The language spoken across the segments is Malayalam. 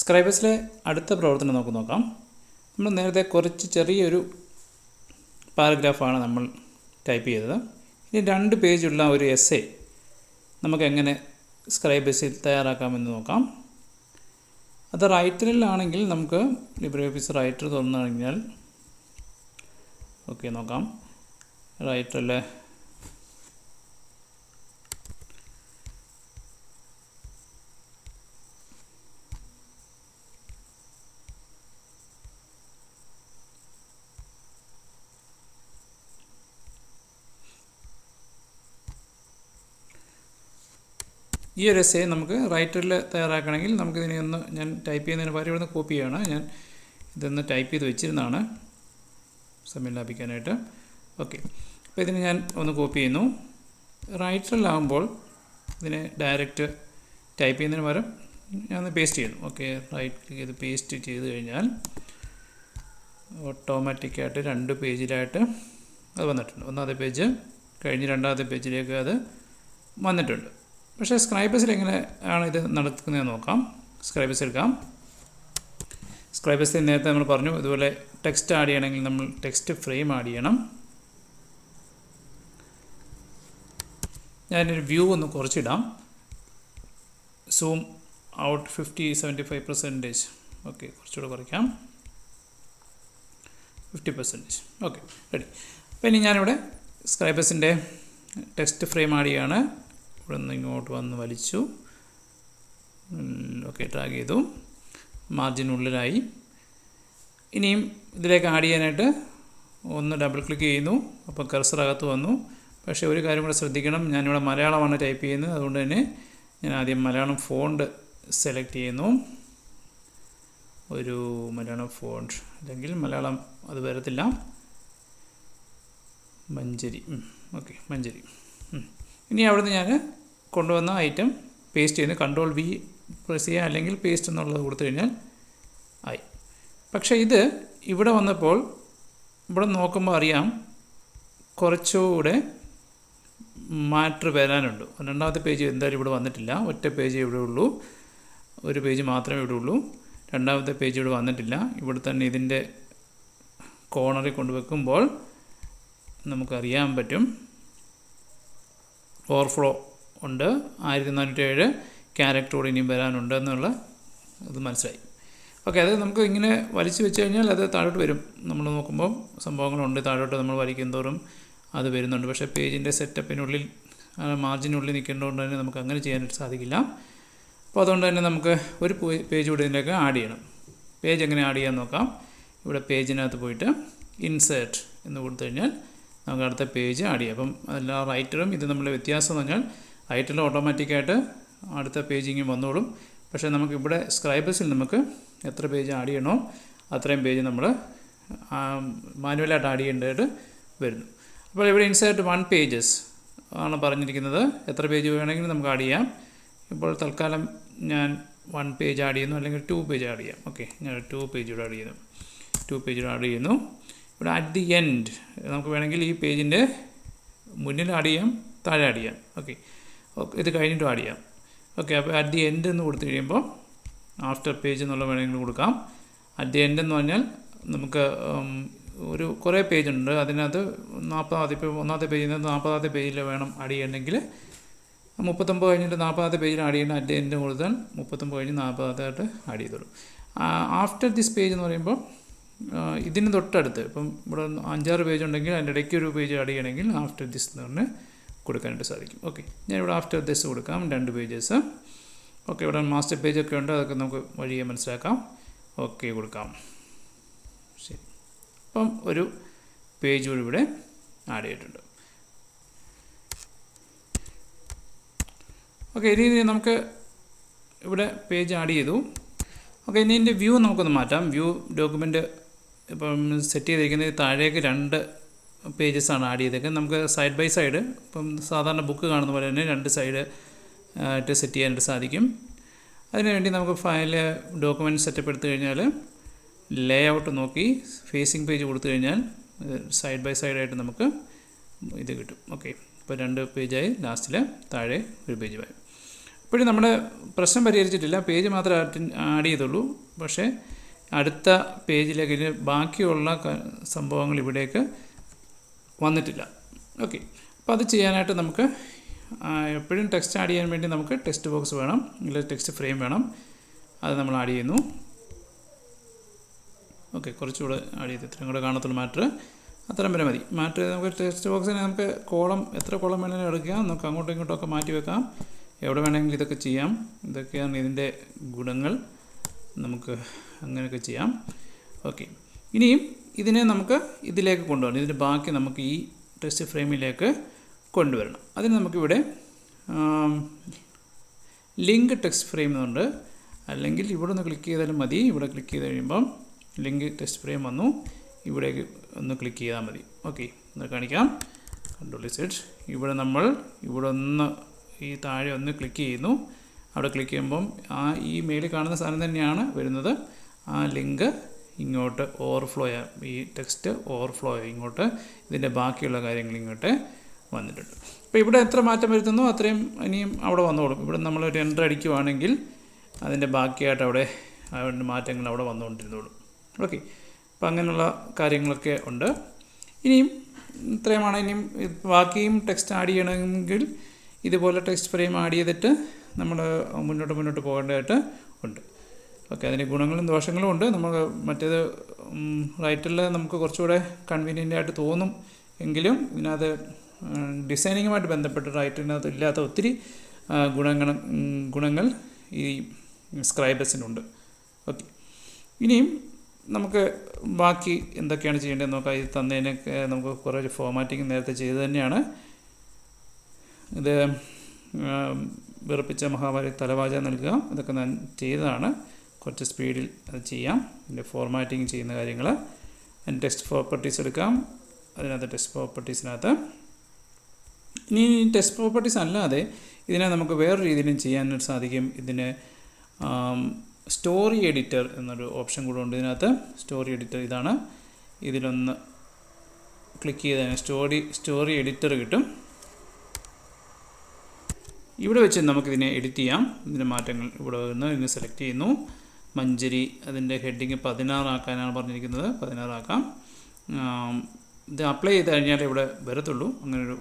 സ്ക്രൈബസിലെ അടുത്ത പ്രവർത്തനം നമുക്ക് നോക്കാം. നമ്മൾ നേരത്തെ കുറച്ച് ചെറിയൊരു പാരഗ്രാഫാണ് നമ്മൾ ടൈപ്പ് ചെയ്തത്. ഇനി 2 പേജുള്ള ഒരു എസ്സേ നമുക്ക് എങ്ങനെ സ്ക്രൈബസിൽ തയ്യാറാക്കാമെന്ന് നോക്കാം. അത് റൈറ്ററിലാണെങ്കിൽ നമുക്ക് ലിബ്രിയോഫീസ് റൈറ്റർ തുറന്നു കഴിഞ്ഞാൽ നോക്കാം. റൈറ്ററിൽ ഈ ഒരു എസ്സേ നമുക്ക് റൈറ്ററിൽ തയ്യാറാക്കണമെങ്കിൽ നമുക്കിതിനെ ഒന്ന് ഞാൻ ടൈപ്പ് ചെയ്യുന്നതിന് പകരം ഇവിടെ നിന്ന് കോപ്പി ചെയ്യണം. ഞാൻ ഇതൊന്ന് ടൈപ്പ് ചെയ്ത് വെച്ചിരുന്നതാണ് സമയം ലാഭിക്കാനായിട്ട്. ഓക്കെ, അപ്പോൾ ഇതിന് ഞാൻ ഒന്ന് കോപ്പി ചെയ്യുന്നു. റൈറ്ററിലാകുമ്പോൾ ഇതിനെ ഡയറക്റ്റ് ടൈപ്പ് ചെയ്യുന്നതിന് പകരം ഞാൻ ഒന്ന് പേസ്റ്റ് ചെയ്യുന്നു. ഓക്കെ, റൈറ്റ് ക്ലിക്ക് ചെയ്ത് പേസ്റ്റ് ചെയ്ത് കഴിഞ്ഞാൽ ഓട്ടോമാറ്റിക്കായിട്ട് 2 പേജിലായിട്ട് അത് വന്നിട്ടുണ്ട്. 1ാമത്തെ പേജ് കഴിഞ്ഞ് 2ാമത്തെ പേജിലേക്ക് അത് വന്നിട്ടുണ്ട്. പക്ഷേ സ്ക്രൈബസിൽ എങ്ങനെയാണ് ഇത് നടക്കുന്നതെന്ന് നോക്കാം. സ്ക്രൈബസ് എടുക്കാം. സ്ക്രൈബസിൽ നേരത്തെ നമ്മൾ പറഞ്ഞു ഇതുപോലെ ടെക്സ്റ്റ് ആഡ് ചെയ്യണമെങ്കിൽ നമ്മൾ ടെക്സ്റ്റ് ഫ്രെയിം ആഡ് ചെയ്യണം. ഞാനൊരു വ്യൂ ഒന്ന് കുറച്ചിടാം. Zoom out 50-75%. ഓക്കെ, കുറച്ചുകൂടെ കുറയ്ക്കാം. 50%. Okay, ready. അപ്പോൾ ഇനി ഞാനിവിടെ സ്ക്രൈബസിൻ്റെ ടെക്സ്റ്റ് ഫ്രെയിം ആഡ് ചെയ്യാണ്. ഇവിടെ നിന്ന് ഇങ്ങോട്ട് വന്ന് വലിച്ചു. ഓക്കെ, ഡ്രാഗ് ചെയ്തു. മാർജിനുള്ളിലായി. ഇനിയും ഇതിലേക്ക് ആഡ് ചെയ്യാനായിട്ട് ഒന്ന് ഡബിൾ ക്ലിക്ക് ചെയ്യുന്നു. അപ്പോൾ കർസർ അകത്ത് വന്നു. പക്ഷേ ഒരു കാര്യം കൂടെ ശ്രദ്ധിക്കണം, ഞാനിവിടെ മലയാളമാണ് ടൈപ്പ് ചെയ്യുന്നത്. അതുകൊണ്ട് തന്നെ ഞാൻ ആദ്യം മലയാളം ഫോണ്ട് സെലക്ട് ചെയ്യുന്നു. ഒരു മലയാളം ഫോണ്ട്, അല്ലെങ്കിൽ മലയാളം അത് വരത്തില്ല, മഞ്ചരി. ഓക്കെ, മഞ്ചരി. ഇനി അവിടുന്ന് ഞാൻ കൊണ്ടുവന്ന ഐറ്റം പേസ്റ്റ് ചെയ്യുന്നു. Ctrl+V പ്രസ് ചെയ്യുക, അല്ലെങ്കിൽ പേസ്റ്റ് എന്നുള്ളത് കൊടുത്തു കഴിഞ്ഞാൽ ആയി. പക്ഷേ ഇത് ഇവിടെ വന്നപ്പോൾ ഇവിടെ നോക്കുമ്പോൾ അറിയാം കുറച്ചുകൂടെ മാറ്റർ വരാനുണ്ട്. 2ാമത്തെ പേജ് എന്തായാലും ഇവിടെ വന്നിട്ടില്ല. ഒറ്റ പേജ് ഇവിടെ ഉള്ളൂ, ഒരു പേജ് മാത്രമേ ഇവിടെ ഉള്ളൂ. 2ാമത്തെ പേജ് ഇവിടെ വന്നിട്ടില്ല. ഇവിടെ തന്നെ ഇതിൻ്റെ കോർണറിൽ കൊണ്ടുവെക്കുമ്പോൾ നമുക്കറിയാൻ പറ്റും ഓവർഫ്ലോ ഉണ്ട്. 1407 ക്യാരക്ടറോട് ഇനിയും വരാനുണ്ട് എന്നുള്ള അത് മനസ്സിലായി. ഓക്കെ, അത് നമുക്ക് ഇങ്ങനെ വലിച്ചു വെച്ച് കഴിഞ്ഞാൽ അത് താഴോട്ട് വരും. നമ്മൾ നോക്കുമ്പോൾ സംഭവങ്ങളുണ്ട്, താഴോട്ട് നമ്മൾ വലിക്കും തോറും അത് വരുന്നുണ്ട്. പക്ഷേ പേജിൻ്റെ സെറ്റപ്പിനുള്ളിൽ മാർജിനുള്ളിൽ നിൽക്കേണ്ടതുകൊണ്ട് തന്നെ നമുക്ക് അങ്ങനെ ചെയ്യാനായിട്ട് സാധിക്കില്ല. അപ്പോൾ അതുകൊണ്ട് തന്നെ നമുക്ക് ഒരു പേജ് കൂടി ഇതിലേക്ക് ആഡ് ചെയ്യണം. പേജ് എങ്ങനെ ആഡ് ചെയ്യാൻ നോക്കാം. ഇവിടെ പേജിനകത്ത് പോയിട്ട് ഇൻസേർട്ട് എന്ന് കൊടുത്തു കഴിഞ്ഞാൽ നമുക്ക് അടുത്ത പേജ് ആഡ് ചെയ്യാം. അപ്പം എല്ലാ റൈറ്ററും ഇത് നമ്മൾ വ്യത്യാസം എന്ന് പറഞ്ഞാൽ റൈറ്ററിൽ ഓട്ടോമാറ്റിക്കായിട്ട് അടുത്ത പേജിങ് വന്നോളും. പക്ഷേ നമുക്ക് ഇവിടെ സ്ക്രൈബസിൽ നമുക്ക് എത്ര പേജ് ആഡ് ചെയ്യണോ അത്രയും പേജ് നമ്മൾ മാനുവലായിട്ട് ആഡ് ചെയ്യേണ്ടതായിട്ട് വരുന്നു. അപ്പോൾ ഇവിടെ ഇൻസേർട്ട് 1 pages ആണ് പറഞ്ഞിരിക്കുന്നത്. എത്ര പേജ് വേണമെങ്കിലും നമുക്ക് ആഡ് ചെയ്യാം. ഇപ്പോൾ തൽക്കാലം ഞാൻ 1 page ആഡ് ചെയ്യുന്നു, അല്ലെങ്കിൽ 2 page ആഡ് ചെയ്യാം. ഓക്കെ, ഞാൻ 2 page ആഡ് ചെയ്യുന്നു. 2 page ആഡ് ചെയ്യുന്നു. ഇവിടെ അറ്റ് ദി എൻഡ് നമുക്ക് വേണമെങ്കിൽ ഈ പേജിൻ്റെ മുന്നിൽ ആഡ് ചെയ്യാം, താഴെ ആഡ് ചെയ്യാം. ഓക്കെ, ഇത് കഴിഞ്ഞിട്ട് ആഡ് ചെയ്യാം. ഓക്കെ, അപ്പോൾ അറ്റ് ദി എൻഡ് എന്ന് കൊടുത്തു കഴിയുമ്പോൾ ആഫ്റ്റർ പേജ് എന്നുള്ള വേണമെങ്കിൽ കൊടുക്കാം. അറ്റ് ദി എൻഡ് എന്ന് പറഞ്ഞാൽ നമുക്ക് ഒരു കുറേ പേജുണ്ട്. അതിനകത്ത് 40 ഇപ്പോൾ 1ാമത്തെ പേജിൽ നിന്ന് 40ാമത്തെ പേജിൽ വേണം ആഡ് ചെയ്യണമെങ്കിൽ 39 കഴിഞ്ഞിട്ട് 40ാമത്തെ പേജിൽ ആഡ് ചെയ്യണം. അറ്റ് ദി എൻഡ് കൊടുത്താൽ 39 കഴിഞ്ഞ് 40ാമത്തായിട്ട് ആഡ് ചെയ്തോളൂ. ആഫ്റ്റർ ദിസ് പേജ് എന്ന് പറയുമ്പോൾ ഇതിന് തൊട്ടടുത്ത് ഇപ്പം ഇവിടെ 5-6 പേജ് ഉണ്ടെങ്കിൽ അതിൻ്റെ ഇടയ്ക്ക് ഒരു പേജ് ആഡ് ചെയ്യണമെങ്കിൽ ആഫ്റ്റർ ദിസ് എന്ന് പറഞ്ഞ് കൊടുക്കാനായിട്ട് സാധിക്കും. ഓക്കെ, ഞാനിവിടെ ആഫ്റ്റർ ദിസ് കൊടുക്കാം 2 pages. ഓക്കെ, ഇവിടെ മാസ്റ്റർ പേജൊക്കെ ഉണ്ട്, അതൊക്കെ നമുക്ക് വഴിയെ മനസ്സിലാക്കാം. ഓക്കെ കൊടുക്കാം. ശരി, അപ്പം ഒരു പേജ് കൂടി ഇവിടെ ആഡ് ചെയ്തിട്ടുണ്ട്. ഓക്കെ, ഇനി നമുക്ക് ഇവിടെ പേജ് ആഡ് ചെയ്തു. ഓക്കെ, ഇനി ഇതിൻ്റെ വ്യൂ നമുക്കൊന്ന് മാറ്റാം. വ്യൂ ഡോക്യുമെൻറ്റ് ഇപ്പം സെറ്റ് ചെയ്തിരിക്കുന്നത് താഴേക്ക് 2 pages ആണ് ആഡ് ചെയ്തേക്കുന്നത്. നമുക്ക് സൈഡ് ബൈ സൈഡ് ഇപ്പം സാധാരണ ബുക്ക് കാണുന്ന പോലെ തന്നെ 2 സൈഡ് ആയിട്ട് സെറ്റ് ചെയ്യാനായിട്ട് സാധിക്കും. അതിനുവേണ്ടി നമുക്ക് ഫയൽ ഡോക്യുമെൻറ്റ് സെറ്റപ്പ് എടുത്തു കഴിഞ്ഞാൽ ലേ ഔട്ട് നോക്കി ഫേസിങ് പേജ് കൊടുത്തു കഴിഞ്ഞാൽ സൈഡ് ബൈ സൈഡായിട്ട് നമുക്ക് ഇത് കിട്ടും. ഓക്കെ, ഇപ്പോൾ 2 പേജായി, ലാസ്റ്റിൽ താഴെ ഒരു പേജുമായി. ഇപ്പോഴും നമ്മുടെ പ്രശ്നം പരിഹരിച്ചിട്ടില്ല, പേജ് മാത്രമേ ആഡ് ചെയ്തുള്ളൂ. പക്ഷേ അടുത്ത പേജിലേക്ക് ബാക്കിയുള്ള സംഭവങ്ങൾ ഇവിടേക്ക് വന്നിട്ടില്ല. ഓക്കെ, അപ്പോൾ അത് ചെയ്യാനായിട്ട് നമുക്ക് എപ്പോഴും ടെക്സ്റ്റ് ആഡ് ചെയ്യാൻ വേണ്ടി നമുക്ക് ടെക്സ്റ്റ് ബോക്സ് വേണം, അല്ലെങ്കിൽ ടെക്സ്റ്റ് ഫ്രെയിം വേണം. അത് നമ്മൾ ആഡ് ചെയ്യുന്നു. ഓക്കെ, കുറച്ചുകൂടെ ആഡ് ചെയ്ത് ഇത്രയും കൂടെ കാണത്തുള്ളൂ മാറ്റർ. അത്രയും വരെ മതി. മാറ്റർ നമുക്ക് ടെക്സ്റ്റ് ബോക്സിന് നമുക്ക് കോളം എത്ര കോളം വേണമെങ്കിലും എടുക്കാം, നമുക്ക് അങ്ങോട്ടും ഇങ്ങോട്ടൊക്കെ മാറ്റി വെക്കാം, എവിടെ വേണമെങ്കിലും ഇതൊക്കെ ചെയ്യാം. ഇതൊക്കെയാണ് ഇതിൻ്റെ ഗുണങ്ങൾ. നമുക്ക് അങ്ങനെയൊക്കെ ചെയ്യാം. ഓക്കെ, ഇനിയും ഇതിനെ നമുക്ക് ഇതിലേക്ക് കൊണ്ടുവരണം. ഇതിൻ്റെ ബാക്കി നമുക്ക് ഈ ടെക്സ്റ്റ് ഫ്രെയിമിലേക്ക് കൊണ്ടുവരണം. അതിന് നമുക്കിവിടെ ലിങ്ക് ടെക്സ്റ്റ് ഫ്രെയിം എന്നുണ്ട്, അല്ലെങ്കിൽ ഇവിടെ ഒന്ന് ക്ലിക്ക് ചെയ്താലും മതി. ഇവിടെ ക്ലിക്ക് ചെയ്ത് കഴിയുമ്പം ലിങ്ക് ടെക്സ്റ്റ് ഫ്രെയിം വന്നു. ഇവിടേക്ക് ഒന്ന് ക്ലിക്ക് ചെയ്താൽ മതി. ഓക്കെ, ഒന്ന് കാണിക്കാം. Ctrl+Z. ഇവിടെ നമ്മൾ ഇവിടെ ഒന്ന് ഈ താഴെ ഒന്ന് ക്ലിക്ക് ചെയ്യുന്നു. അവിടെ ക്ലിക്ക് ചെയ്യുമ്പം ഈ മേളിൽ കാണുന്ന സാധനം തന്നെയാണ് വരുന്നത്. ആ ലിങ്ക് ഇങ്ങോട്ട് ഓവർഫ്ലോ ചെയ്യാം. ഈ ടെക്സ്റ്റ് ഓവർഫ്ലോ ചെയ്യാം ഇങ്ങോട്ട്. ഇതിൻ്റെ ബാക്കിയുള്ള കാര്യങ്ങൾ ഇങ്ങോട്ട് വന്നിട്ടുണ്ട്. അപ്പോൾ ഇവിടെ എത്ര മാറ്റം വരുത്തുന്നോ അത്രയും ഇനിയും അവിടെ വന്നോളും. ഇവിടെ നമ്മളൊരു എൻ്റർ അടിക്കുവാണെങ്കിൽ അതിൻ്റെ ബാക്കിയായിട്ട് അവിടെ മാറ്റങ്ങൾ അവിടെ വന്നുകൊണ്ടിരുന്നോളും. ഓക്കെ, അപ്പോൾ അങ്ങനെയുള്ള കാര്യങ്ങളൊക്കെ ഉണ്ട്. ഇനിയും ഇത്രയുമാണ്. ഇനിയും ബാക്കിയും ടെക്സ്റ്റ് ആഡ് ചെയ്യണമെങ്കിൽ ഇതുപോലെ ടെക്സ്റ്റ് ഫ്രെയിം ആഡ് ചെയ്തിട്ട് നമ്മൾ മുന്നോട്ട് പോകേണ്ടതായിട്ട് ഉണ്ട്. ഓക്കെ, അതിന് ഗുണങ്ങളും ദോഷങ്ങളും ഉണ്ട്. നമ്മൾ മറ്റേത് റൈറ്ററിൽ നമുക്ക് കുറച്ചുകൂടെ കൺവീനിയൻ്റ് ആയിട്ട് തോന്നും. എങ്കിലും ഇതിനകത്ത് ഡിസൈനിങ്ങുമായിട്ട് ബന്ധപ്പെട്ട് റൈറ്ററിനകത്ത് ഇല്ലാത്ത ഒത്തിരി ഗുണങ്ങൾ ഈ സ്ക്രൈബസിനുണ്ട്. ഓക്കെ, ഇനിയും നമുക്ക് ബാക്കി എന്തൊക്കെയാണ് ചെയ്യേണ്ടതെന്ന് നോക്കാം. ഇത് തന്നതിനൊക്കെ നമുക്ക് കുറേ ഫോർമാറ്റിംഗ് നേരത്തെ ചെയ്ത് തന്നെയാണ്. ഇത് വിറപ്പിച്ച മഹാഭാരത തലവാച നൽകുക, ഇതൊക്കെ ഞാൻ ചെയ്തതാണ്. കുറച്ച് സ്പീഡിൽ അത് ചെയ്യാം. ഇതിൻ്റെ ഫോർമാറ്റിംഗ് ചെയ്യുന്ന കാര്യങ്ങൾ. അതിന് ടെക്സ്റ്റ് പ്രോപ്പർട്ടീസ് എടുക്കാം. അതിനകത്ത് ടെക്സ്റ്റ് പ്രോപ്പർട്ടീസിനകത്ത് ഇനി ടെക്സ്റ്റ് പ്രോപ്പർട്ടീസ് അല്ലാതെ ഇതിനെ നമുക്ക് വേറെ രീതിയിലും ചെയ്യാനായിട്ട് സാധിക്കും. ഇതിന് സ്റ്റോറി എഡിറ്റർ എന്നൊരു ഓപ്ഷൻ കൂടെ ഉണ്ട് ഇതിനകത്ത്. സ്റ്റോറി എഡിറ്റർ ഇതാണ്. ഇതിലൊന്ന് ക്ലിക്ക് ചെയ്തതിന് സ്റ്റോറി എഡിറ്റർ കിട്ടും. ഇവിടെ വെച്ച് നമുക്കിതിനെ എഡിറ്റ് ചെയ്യാം. ഇതിൻ്റെ മാറ്റങ്ങൾ ഇവിടെ വരുന്നു. ഇതിനെ സെലക്ട് ചെയ്യുന്നു. മഞ്ചരി അതിൻ്റെ ഹെഡിങ് 16 ആക്കാനാണ് പറഞ്ഞിരിക്കുന്നത്. 16 ആക്കാം. ഇത് അപ്ലൈ ചെയ്ത് കഴിഞ്ഞാൽ ഇവിടെ വരത്തുള്ളൂ. അങ്ങനൊരു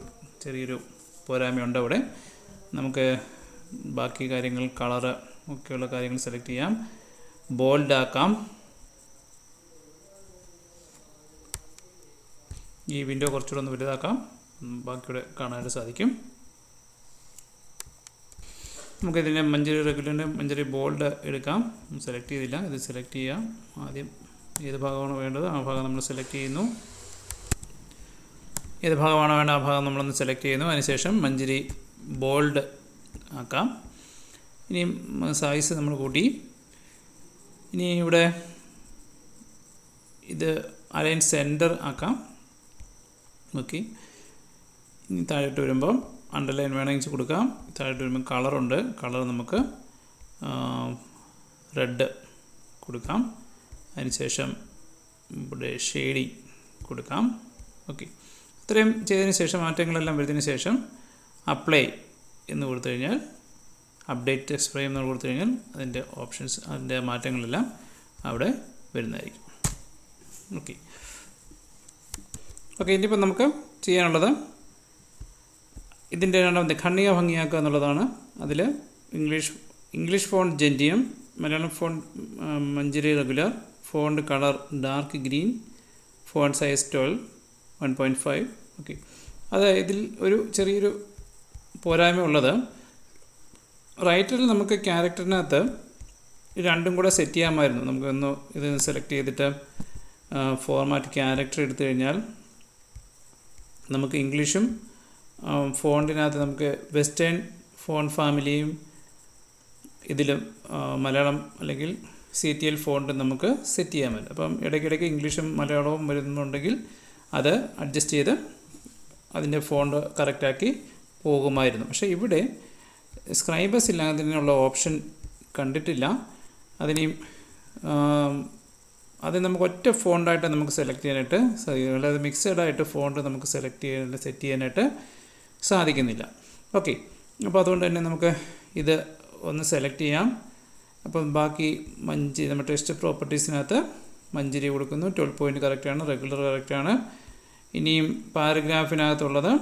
ചെറിയൊരു പോരായ്മയുണ്ട് അവിടെ. നമുക്ക് ബാക്കി കാര്യങ്ങൾ കളറ് ഒക്കെയുള്ള കാര്യങ്ങൾ സെലക്ട് ചെയ്യാം. ബോൾഡ് ആക്കാം. ഈ വിൻഡോ കുറച്ചുകൂടെ ഒന്ന് വലുതാക്കാം. ബാക്കിയുടെ കാണാനായിട്ട് സാധിക്കും. നമുക്കിതിൻ്റെ മഞ്ചരി റെഗുലറിൻ്റെ മഞ്ചരി ബോൾഡ് എടുക്കാം. സെലക്ട് ചെയ്തില്ല, ഇത് സെലക്ട് ചെയ്യാം. ആദ്യം ഏത് ഭാഗമാണ് വേണ്ടത് ആ ഭാഗം നമ്മൾ സെലക്ട് ചെയ്യുന്നു. ഏത് ഭാഗമാണ് വേണ്ടത് ആ ഭാഗം നമ്മളൊന്ന് സെലക്ട് ചെയ്യുന്നു. അതിനുശേഷം മഞ്ചരി ബോൾഡ് ആക്കാം. ഇനി സൈസ് നമ്മൾ കൂട്ടി. ഇനി ഇവിടെ ഇത് അലൈൻ സെൻറ്റർ ആക്കാം. ഓക്കെ, ഇനി താഴോട്ട് വരുമ്പം അണ്ടർലൈൻ വേണമെങ്കിൽ കൊടുക്കാം. താഴോട്ട് വരുമ്പോൾ കളറുണ്ട്. കളർ നമുക്ക് റെഡ് കൊടുക്കാം. അതിനുശേഷം ഇവിടെ ഷെയ്ഡിങ് കൊടുക്കാം. ഓക്കെ, ഇത്രയും ചെയ്തതിന് ശേഷം മാറ്റങ്ങളെല്ലാം വരുന്നതിന് ശേഷം അപ്ലൈ എന്ന് കൊടുത്തു കഴിഞ്ഞാൽ അപ്ഡേറ്റ് ടെക്സ്റ്റ് ഫ്രെയിം എന്ന് കൊടുത്തു കഴിഞ്ഞാൽ അതിൻ്റെ ഓപ്ഷൻസ് അതിൻ്റെ മാറ്റങ്ങളെല്ലാം അവിടെ വരുന്നതായിരിക്കും. ഓക്കെ, ഇനിയിപ്പോൾ നമുക്ക് ചെയ്യാനുള്ളത് ഇതിൻ്റെ രണ്ടാമത്തെ ഖണ്ഡിക ഭംഗിയാക്കുക എന്നുള്ളതാണ്. അതിൽ English font Gentium, Malayalam font Manjari regular, font colour dark green, font size 12 1.5. Okay, അത് ഇതിൽ ഒരു ചെറിയൊരു പോരായ്മ ഉള്ളത് റൈറ്ററിൽ നമുക്ക് ക്യാരക്ടറിനകത്ത് രണ്ടും കൂടെ സെറ്റ് ചെയ്യാമായിരുന്നു. നമുക്കൊന്ന് ഇത് സെലക്ട് ചെയ്തിട്ട് ഫോർമാറ്റ് ക്യാരക്ടർ എടുത്തു കഴിഞ്ഞാൽ നമുക്ക് ഇംഗ്ലീഷും ഫോണ്ടിനകത്ത് നമുക്ക് വെസ്റ്റേൺ ഫോണ്ട് ഫാമിലിയും ഇതിലും മലയാളം അല്ലെങ്കിൽ CTL ഫോണ്ട് നമുക്ക് സെറ്റ് ചെയ്യാൻ പറ്റും. അപ്പം ഇടയ്ക്കിടയ്ക്ക് ഇംഗ്ലീഷും മലയാളവും വരുന്നുണ്ടെങ്കിൽ അത് അഡ്ജസ്റ്റ് ചെയ്ത് അതിൻ്റെ ഫോണ്ട് കറക്റ്റാക്കി പോകുമായിരുന്നു. പക്ഷേ ഇവിടെ സ്ക്രൈബസ് ഇല്ലാതിനുള്ള ഓപ്ഷൻ കണ്ടിട്ടില്ല. അതിനെയും അത് നമുക്ക് ഒറ്റ ഫോണ്ടായിട്ട് നമുക്ക് സെലക്ട് ചെയ്യാനായിട്ട് സാധിക്കും. അല്ലാതെ മിക്സഡായിട്ട് ഫോണ്ട് നമുക്ക് സെറ്റ് ചെയ്യാനായിട്ട് സാധിക്കുന്നില്ല. ഓക്കെ, അപ്പോൾ അതുകൊണ്ട് തന്നെ നമുക്ക് ഇത് ഒന്ന് സെലക്ട് ചെയ്യാം. അപ്പം ബാക്കി മഞ്ചേരി നമ്മുടെ ടെക്സ്റ്റ് പ്രോപ്പർട്ടീസിനകത്ത് മഞ്ചേരി കൊടുക്കുന്നു. 12 പോയിൻ്റ് കറക്റ്റാണ്, റെഗുലർ കറക്റ്റാണ്. ഇനിയും പാരഗ്രാഫിനകത്തുള്ളത്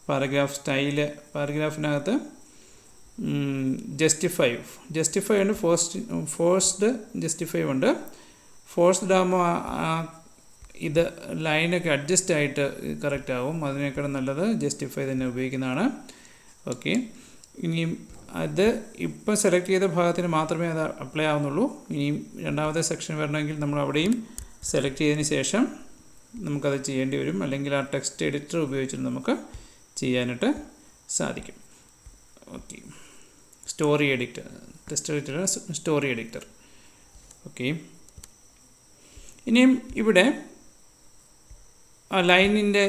പാരഗ്രാഫ് സ്റ്റൈല്, പാരഗ്രാഫിനകത്ത് ജസ്റ്റിഫൈ ഉണ്ട്, ഫോഴ്സ്ഡ് ജസ്റ്റിഫൈ ഉണ്ട്. ഫോഴ്സ്ഡ് ആകുമ്പോൾ ഇത് ലൈനൊക്കെ അഡ്ജസ്റ്റ് ആയിട്ട് കറക്റ്റ് ആവും. അതിനേക്കാളും നല്ലത് ജസ്റ്റിഫൈ തന്നെ ഉപയോഗിക്കുന്നതാണ്. ഓക്കെ, ഇനിയും അത് ഇപ്പം സെലക്ട് ചെയ്ത ഭാഗത്തിന് മാത്രമേ അത് അപ്ലൈ ആവുന്നുള്ളൂ. ഇനിയും രണ്ടാമത്തെ സെക്ഷൻ വരണമെങ്കിൽ നമ്മൾ അവിടെയും സെലക്ട് ചെയ്തതിന് ശേഷം നമുക്കത് ചെയ്യേണ്ടി വരും. അല്ലെങ്കിൽ ആ ടെക്സ്റ്റ് എഡിറ്റർ ഉപയോഗിച്ചിട്ട് നമുക്ക് ചെയ്യാനായിട്ട് സാധിക്കും. Okay, story editor, text editor, story editor. Okay, ഇനിയും ഇവിടെ ആ ലൈനിൻ്റെ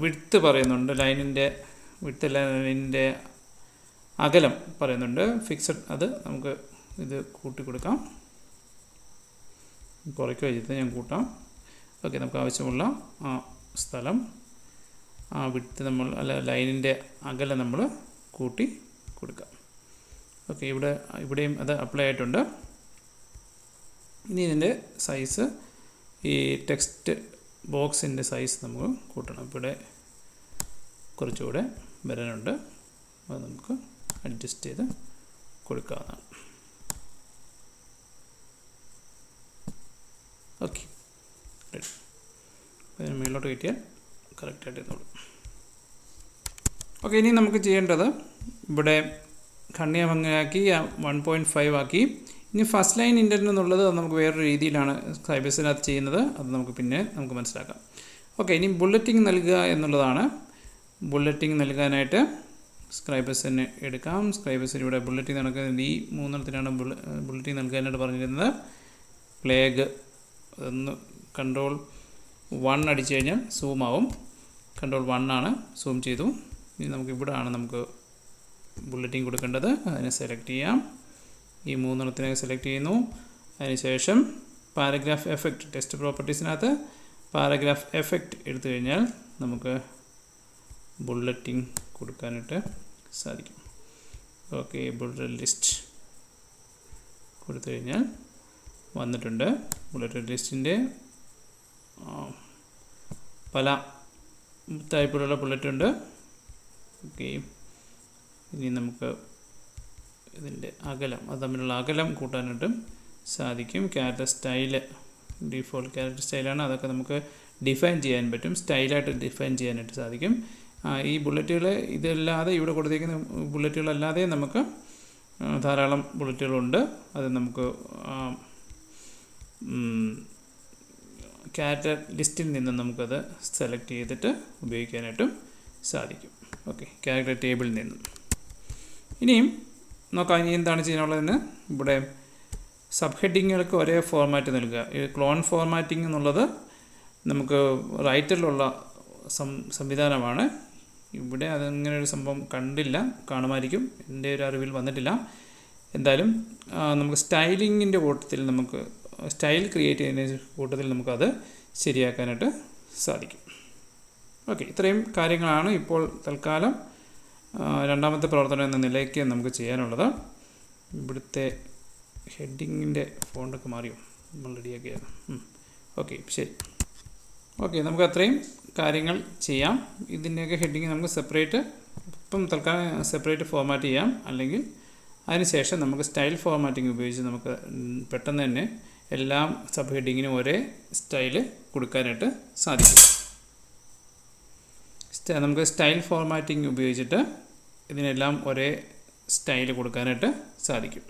വിഡ്ത്ത് പറയുന്നുണ്ട്, ലൈനിൻ്റെ അകലം പറയുന്നുണ്ട്, ഫിക്സഡ്. അത് നമുക്ക് ഇത് കൂട്ടി കൊടുക്കാം, കുറയ്ക്കുക ചെയ്ത് ഞാൻ കൂട്ടാം. ഓക്കെ, നമുക്ക് ആവശ്യമുള്ള ആ സ്ഥലം, ആ വിഡ്ത്ത് നമ്മൾ ലൈനിൻ്റെ അകലം നമ്മൾ കൂട്ടി കൊടുക്കാം. ഓക്കെ, ഇവിടെയും അത് അപ്ലൈ ആയിട്ടുണ്ട്. ഇനി ഇതിൻ്റെ സൈസ്, ഈ ടെക്സ്റ്റ് ബോക്സിൻ്റെ സൈസ് നമുക്ക് കൂട്ടണം. ഇവിടെ കുറച്ചുകൂടെ വരാനുണ്ട്, അത് നമുക്ക് അഡ്ജസ്റ്റ് ചെയ്ത് കൊടുക്കാവുന്നതാണ്. Okay, ready. അതിന് മുകളിലോട്ട് കിട്ടിയാൽ കറക്റ്റായിട്ട് ഇരുന്നോളൂ. ഓക്കെ, ഇനി നമുക്ക് ചെയ്യേണ്ടത് ഇവിടെ ഖണ്ഡികഭംഗിയാക്കി 1.5 ആക്കി. ഇനി ഫസ്റ്റ് ലൈൻ ഇൻഡൻ്റ് എന്നുള്ളത് നമുക്ക് വേറൊരു രീതിയിലാണ് സ്ക്രൈബേഴ്സിനകത്ത് ചെയ്യുന്നത്. അത് നമുക്ക് മനസ്സിലാക്കാം. ഓക്കെ, ഇനി ബുള്ളറ്റിംഗ് നൽകുക എന്നുള്ളതാണ്. ബുള്ളറ്റിംഗ് നൽകാനായിട്ട് സ്ക്രൈബേഴ്സിന് എടുക്കാം. സ്ക്രൈബേഴ്സിന് ഇവിടെ ബുള്ളറ്റിംഗ് നടക്കുന്നത് ഈ 3 ബുള്ളറ്റിംഗ് നൽകാനായിട്ട് പറഞ്ഞിരുന്നത്. പ്ലേഗ് ഒന്ന് Ctrl+1 അടിച്ചു കഴിഞ്ഞാൽ സൂം ആവും. Ctrl+1 ആണ്, സൂം ചെയ്തു. ഇനി നമുക്ക് ബുള്ളറ്റിംഗ് കൊടുക്കേണ്ടത്. അതിനെ സെലക്ട് ചെയ്യാം. ഈ 3 സെലക്ട് ചെയ്യുന്നു. അതിനുശേഷം പാരഗ്രാഫ് എഫക്റ്റ്, ടെക്സ്റ്റ് പ്രോപ്പർട്ടീസിനകത്ത് പാരഗ്രാഫ് എഫക്റ്റ് എടുത്തു കഴിഞ്ഞാൽ നമുക്ക് ബുള്ളറ്റിംഗ് കൊടുക്കാനായിട്ട് സാധിക്കും. ഓക്കെ, ബുള്ളറ്റ് ലിസ്റ്റ് കൊടുത്തു കഴിഞ്ഞാൽ വന്നിട്ടുണ്ട്. ബുള്ളറ്റ് ലിസ്റ്റിൻ്റെ പല ടൈപ്പിലുള്ള ബുള്ളറ്റ് ഉണ്ട്. ഓക്കെ, ഇനി നമുക്ക് ഇതിൻ്റെ അകലം, അത് തമ്മിലുള്ള അകലം കൂട്ടാനായിട്ടും സാധിക്കും. ക്യാരക്ടർ സ്റ്റൈല്, ഡിഫോൾട്ട് ക്യാരക്ടർ സ്റ്റൈലാണ്, അതൊക്കെ നമുക്ക് ഡിഫൈൻ ചെയ്യാൻ പറ്റും. സ്റ്റൈലായിട്ട് ഡിഫൈൻ ചെയ്യാനായിട്ട് സാധിക്കും. ഈ ബുള്ളറ്റുകൾ ഇതല്ലാതെ, ഇവിടെ കൊടുത്തിരിക്കുന്ന ബുള്ളറ്റുകളല്ലാതെ നമുക്ക് ധാരാളം ബുള്ളറ്റുകളുണ്ട്. അത് നമുക്ക് ക്യാരക്ടർ ലിസ്റ്റിൽ നിന്ന് നമുക്കത് സെലക്ട് ചെയ്തിട്ട് ഉപയോഗിക്കാനായിട്ടും സാധിക്കും. ഓക്കെ, ക്യാരക്ടർ ടേബിളിൽ നിന്നും. ഇനിയും നോക്കാം ഇനി എന്താണ് ചെയ്യാനുള്ളതെന്ന്. ഇവിടെ സബ് ഹെഡിങ്ങുകൾക്ക് ഒരേ ഫോർമാറ്റ് നൽകുക. ഈ ക്ലോൺ ഫോർമാറ്റിംഗ് എന്നുള്ളത് നമുക്ക് റൈറ്ററിലുള്ള സംവിധാനമാണ്. ഇവിടെ അതങ്ങനെ ഒരു സംഭവം കാണുമായിരിക്കും, എൻ്റെ ഒരു അറിവിൽ വന്നിട്ടില്ല. എന്തായാലും നമുക്ക് സ്റ്റൈലിങ്ങിൻ്റെ കൂട്ടത്തിൽ, നമുക്ക് സ്റ്റൈൽ ക്രിയേറ്റ് ചെയ്യുന്ന കൂട്ടത്തിൽ നമുക്കത് ശരിയാക്കാനായിട്ട് സാധിക്കും. ഓക്കെ, ഇത്രയും കാര്യങ്ങളാണ് ഇപ്പോൾ തൽക്കാലം രണ്ടാമത്തെ പ്രവർത്തനം എന്ന നിലയ്ക്ക് നമുക്ക് ചെയ്യാനുള്ളത്. ഇവിടുത്തെ ഹെഡിങ്ങിൻ്റെ ഫോണ്ടൊക്കെ മാറിയോ, നമ്മൾ റെഡിയാക്കിയാണ്. ഓക്കെ, ശരി. ഓക്കെ, നമുക്ക് അത്രയും കാര്യങ്ങൾ ചെയ്യാം. ഇതിൻ്റെയൊക്കെ ഹെഡിങ് നമുക്ക് ഇപ്പം തൽക്കാലം സെപ്പറേറ്റ് ഫോർമാറ്റ് ചെയ്യാം. അല്ലെങ്കിൽ അതിനുശേഷം നമുക്ക് സ്റ്റൈൽ ഫോർമാറ്റിംഗ് ഉപയോഗിച്ച് നമുക്ക് പെട്ടെന്ന് തന്നെ എല്ലാം സബ് ഹെഡിങ്ങിനും ഒരേ സ്റ്റൈല് കൊടുക്കാനായിട്ട് സാധിക്കും. നമുക്ക് സ്റ്റൈൽ ഫോർമാറ്റിംഗ് ഉപയോഗിച്ചിട്ട് ഇതിനെല്ലാം ഒരേ സ്റ്റൈൽ കൊടുക്കാനായിട്ട് സാധിക്കും.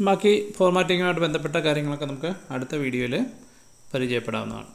ബാക്കി ഫോർമാറ്റിങ്ങുമായിട്ട് ബന്ധപ്പെട്ട കാര്യങ്ങളൊക്കെ നമുക്ക് അടുത്ത വീഡിയോയിൽ പരിചയപ്പെടാവുന്നതാണ്.